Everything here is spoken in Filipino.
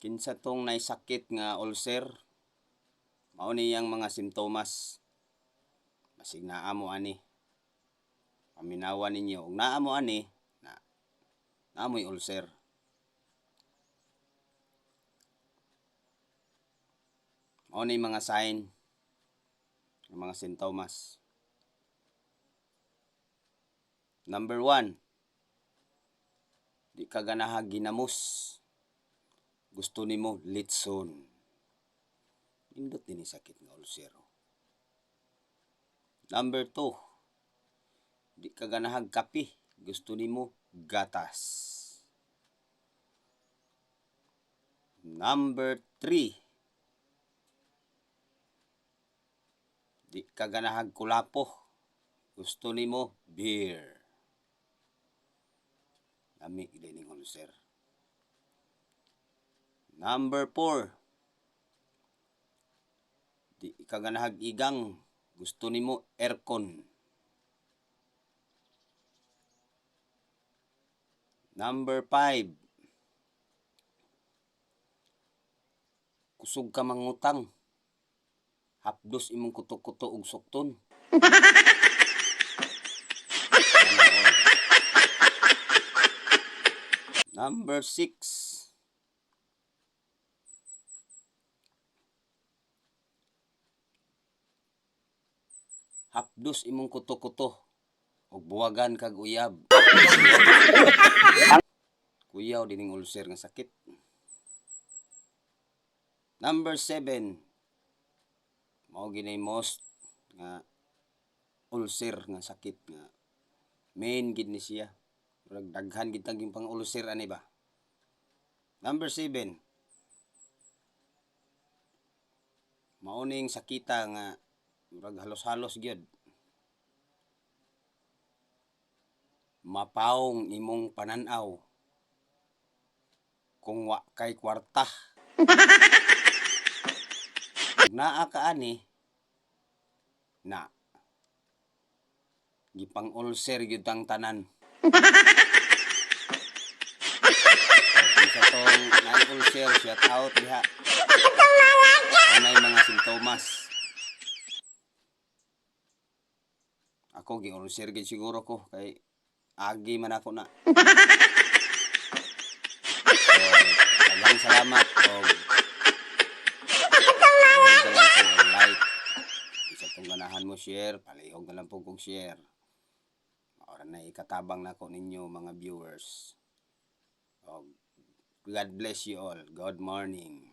Kinsa tong naisakit nga ulcer, mao niyang mga simptomas. Basig naa mo ani, paminawan ninyo ug naa mo ani na naamoy ulcer. Mao ni mga sign, mga simptomas. Number 1, di ka ganahan ginamos. Gusto nimo litson. Indot din sakit nga ulcer. Number 2, di ka ganahan kape. Gusto nimo gatas. Number 3, di ka ganahan kulapo. Gusto nimo beer. Lami din ning ulcer. Number 4, di ka ganahan igang. Gusto nimo aircon. Number 5, kusog ka mangutang. Hapdos imong kuto-kuto og sukton. Number 6, hapdos imong kuto-kuto og buwagan kag uyab. Kuyaw dining ulcer nga sakit. Number 7, mao ginay most nga ulcer nga sakit nga main gid ni siya. Murag daghan gid taging pang-ulcer ani ba. Number 7, mao ning sakita nga murag halos-halos gyud. Mapawong imong panan-aw kung wa kay kwarta. Naa ka ani na gipang ulcer gyud tang tanan. Kinsa tong na-ulcer, shout out diha. Anay mga simptomas. Ako gi-ulcer gid siguro ko kay agi man ako na. So, daghang salamat og like. Isa tong ganahan mo share, palihog na lang po kong share. Ora na ikatabang nako ninyo mga viewers. God bless you all. Good morning.